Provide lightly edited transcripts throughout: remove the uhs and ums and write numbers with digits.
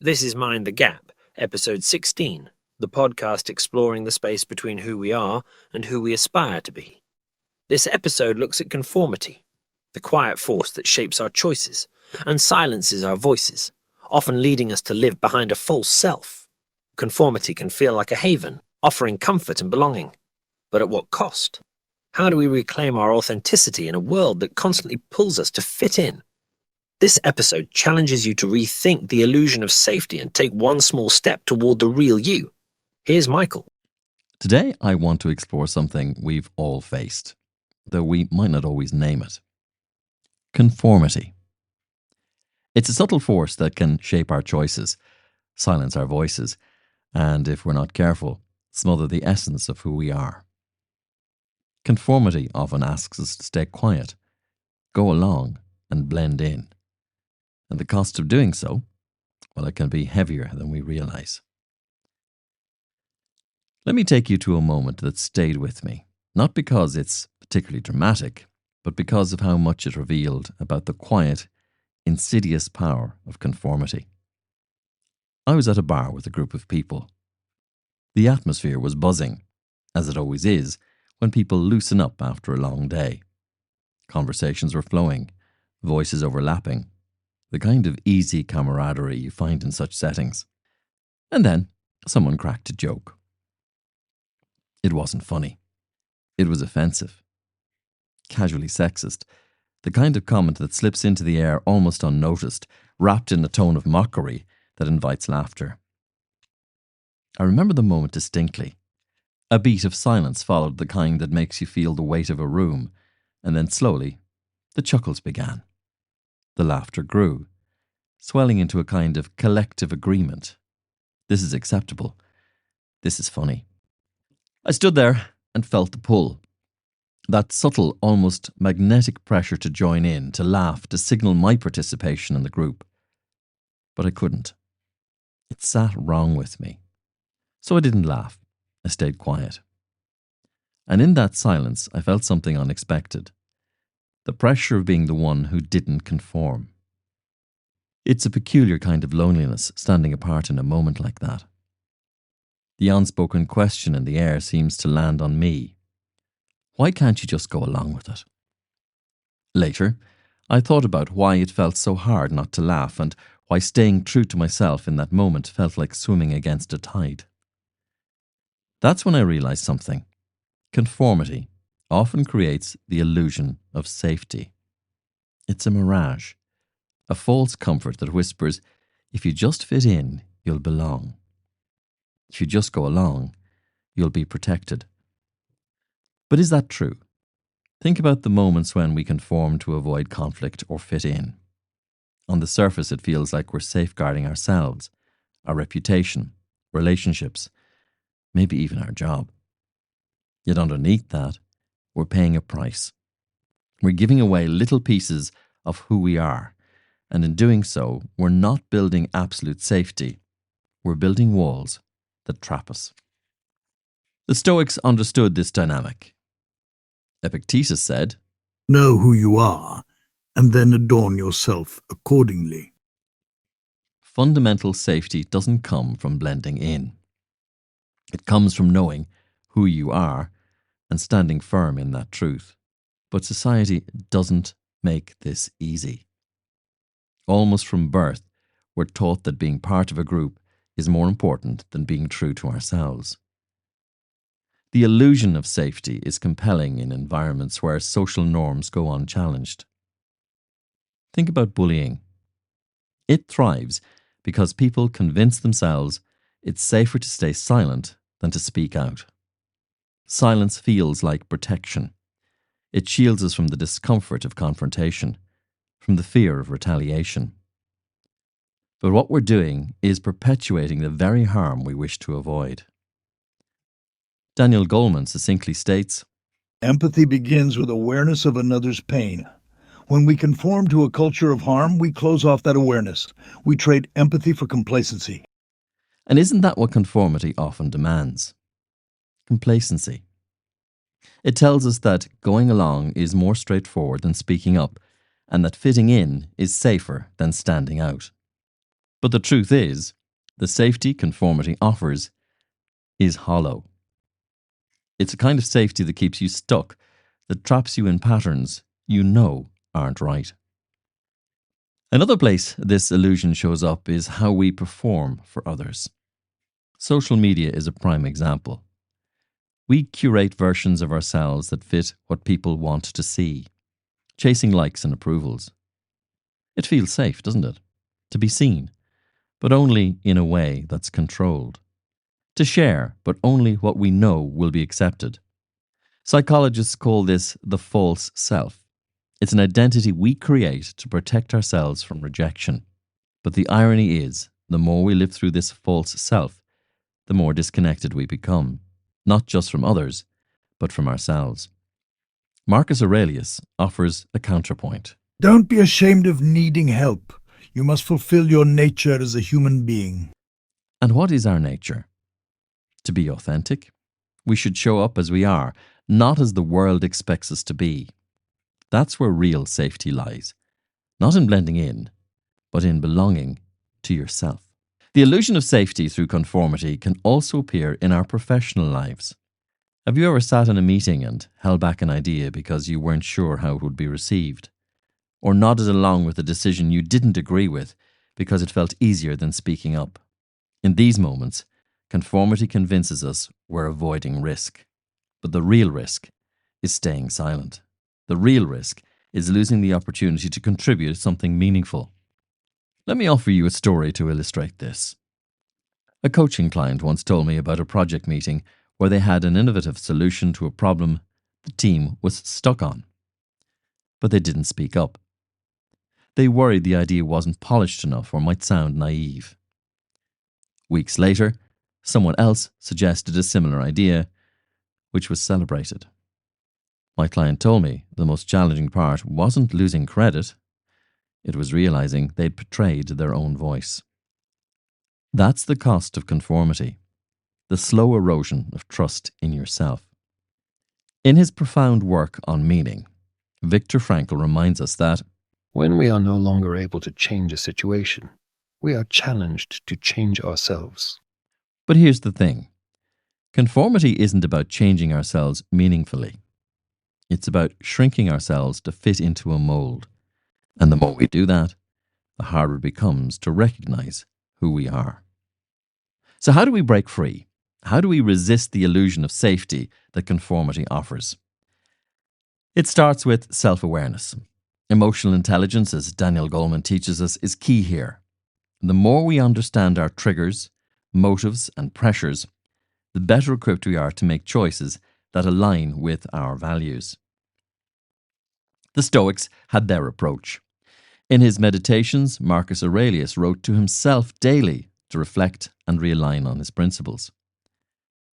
This is Mind the Gap, episode 16, the podcast exploring the space between who we are and who we aspire to be. This episode looks at conformity, the quiet force that shapes our choices and silences our voices, often leading us to live behind a false self. Conformity can feel like a haven, offering comfort and belonging. But at what cost? How do we reclaim our authenticity in a world that constantly pulls us to fit in? This episode challenges you to rethink the illusion of safety and take one small step toward the real you. Here's Michael. Today, I want to explore something we've all faced, though we might not always name it. Conformity. It's a subtle force that can shape our choices, silence our voices, and, if we're not careful, smother the essence of who we are. Conformity often asks us to stay quiet, go along, and blend in. And the cost of doing so, well, it can be heavier than we realize. Let me take you to a moment that stayed with me, not because it's particularly dramatic, but because of how much it revealed about the quiet, insidious power of conformity. I was at a bar with a group of people. The atmosphere was buzzing, as it always is when people loosen up after a long day. Conversations were flowing, voices overlapping, the kind of easy camaraderie you find in such settings. And then someone cracked a joke. It wasn't funny. It was offensive. Casually sexist. The kind of comment that slips into the air almost unnoticed, wrapped in a tone of mockery that invites laughter. I remember the moment distinctly. A beat of silence followed, the kind that makes you feel the weight of a room, and then slowly, the chuckles began. The laughter grew, swelling into a kind of collective agreement. This is acceptable. This is funny. I stood there and felt the pull. That subtle, almost magnetic pressure to join in, to laugh, to signal my participation in the group. But I couldn't. It sat wrong with me. So I didn't laugh. I stayed quiet. And in that silence, I felt something unexpected. The pressure of being the one who didn't conform. It's a peculiar kind of loneliness standing apart in a moment like that. The unspoken question in the air seems to land on me. Why can't you just go along with it? Later, I thought about why it felt so hard not to laugh and why staying true to myself in that moment felt like swimming against a tide. That's when I realized something. Conformity often creates the illusion of safety. It's a mirage, a false comfort that whispers, if you just fit in, you'll belong. If you just go along, you'll be protected. But is that true? Think about the moments when we conform to avoid conflict or fit in. On the surface, it feels like we're safeguarding ourselves, our reputation, relationships, maybe even our job. Yet underneath that, we're paying a price. We're giving away little pieces of who we are, and in doing so, we're not building absolute safety. We're building walls that trap us. The Stoics understood this dynamic. Epictetus said, "Know who you are, and then adorn yourself accordingly." fundamental safety doesn't come from blending in. It comes from knowing who you are and standing firm in that truth. But society doesn't make this easy. Almost from birth, we're taught that being part of a group is more important than being true to ourselves. The illusion of safety is compelling in environments where social norms go unchallenged. Think about bullying. It thrives because people convince themselves it's safer to stay silent than to speak out. Silence feels like protection. It shields us from the discomfort of confrontation, from the fear of retaliation. But what we're doing is perpetuating the very harm we wish to avoid. Daniel Goleman succinctly states, Empathy begins with awareness of another's pain. When we conform to a culture of harm, we close off that awareness. We trade empathy for complacency. and isn't that what conformity often demands? Complacency. It tells us that going along is more straightforward than speaking up, and that fitting in is safer than standing out. But the truth is, the safety conformity offers is hollow. It's a kind of safety that keeps you stuck, that traps you in patterns you know aren't right. Another place this illusion shows up is how we perform for others. Social media is a prime example. We curate versions of ourselves that fit what people want to see, chasing likes and approvals. It feels safe, doesn't it? To be seen, but only in a way that's controlled. To share, but only what we know will be accepted. Psychologists call this the false self. It's an identity we create to protect ourselves from rejection. But the irony is, the more we live through this false self, the more disconnected we become, not just from others, but from ourselves. Marcus Aurelius offers a counterpoint. Don't be ashamed of needing help. You must fulfill your nature as a human being. And what is our nature? To be authentic. We should show up as we are, not as the world expects us to be. That's where real safety lies. Not in blending in, but in belonging to yourself. The illusion of safety through conformity can also appear in our professional lives. Have you ever sat in a meeting and held back an idea because you weren't sure how it would be received? Or nodded along with a decision you didn't agree with because it felt easier than speaking up? In these moments, conformity convinces us we're avoiding risk. But the real risk is staying silent. The real risk is losing the opportunity to contribute something meaningful. Let me offer you a story to illustrate this. A coaching client once told me about a project meeting where they had an innovative solution to a problem the team was stuck on. But they didn't speak up. They worried the idea wasn't polished enough or might sound naive. Weeks later, someone else suggested a similar idea, which was celebrated. My client told me the most challenging part wasn't losing credit, it was realizing they'd betrayed their own voice. That's the cost of conformity, the slow erosion of trust in yourself. In his profound work on meaning, Viktor Frankl reminds us that when we are no longer able to change a situation, we are challenged to change ourselves. But here's the thing. Conformity isn't about changing ourselves meaningfully. It's about shrinking ourselves to fit into a mold. And the more we do that, the harder it becomes to recognize who we are. So how do we break free? How do we resist the illusion of safety that conformity offers? It starts with self-awareness. Emotional intelligence, as Daniel Goleman teaches us, is key here. The more we understand our triggers, motives, and pressures, the better equipped we are to make choices that align with our values. The Stoics had their approach. In his Meditations, Marcus Aurelius wrote to himself daily to reflect and realign on his principles.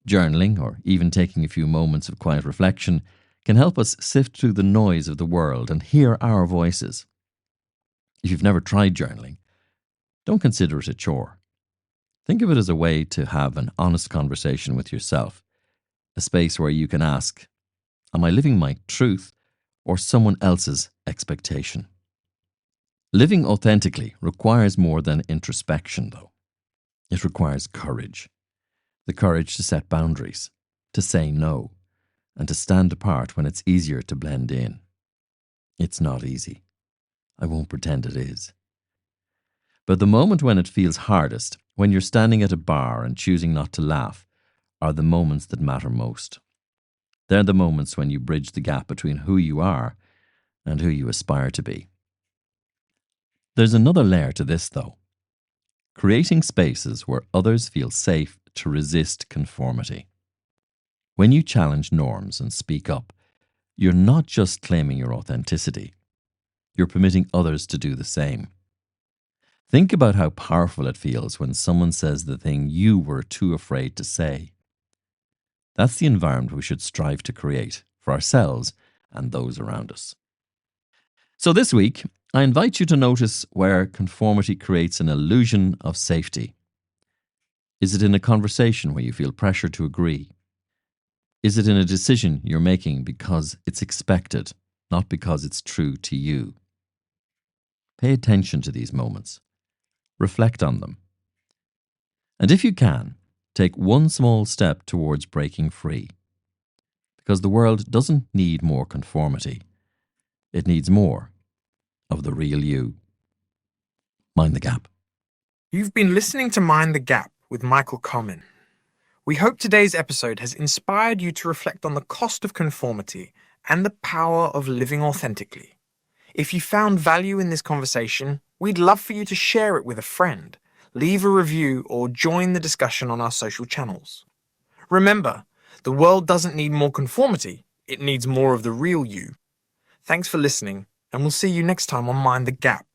Journaling, or even taking a few moments of quiet reflection, can help us sift through the noise of the world and hear our voices. If you've never tried journaling, don't consider it a chore. Think of it as a way to have an honest conversation with yourself, a space where you can ask, am I living my truth or someone else's expectation? Living authentically requires more than introspection, though. It requires courage. The courage to set boundaries, to say no, and to stand apart when it's easier to blend in. It's not easy. I won't pretend it is. But the moment when it feels hardest, when you're standing at a bar and choosing not to laugh, are the moments that matter most. They're the moments when you bridge the gap between who you are and who you aspire to be. There's another layer to this, though. Creating spaces where others feel safe to resist conformity. When you challenge norms and speak up, you're not just claiming your authenticity. You're permitting others to do the same. Think about how powerful it feels when someone says the thing you were too afraid to say. That's the environment we should strive to create for ourselves and those around us. So this week, I invite you to notice where conformity creates an illusion of safety. Is it in a conversation where you feel pressure to agree? Is it in a decision you're making because it's expected, not because it's true to you? Pay attention to these moments. reflect on them. And if you can, take one small step towards breaking free. Because the world doesn't need more conformity. It needs more of the real you. Mind the gap. You've been listening to Mind the Gap with Michael Comyn. We hope today's episode has inspired you to reflect on the cost of conformity and the power of living authentically. If you found value in this conversation, we'd love for you to share it with a friend, leave a review, or join the discussion on our social channels. Remember, the world doesn't need more conformity, it needs more of the real you. Thanks for listening, and we'll see you next time on Mind the Gap.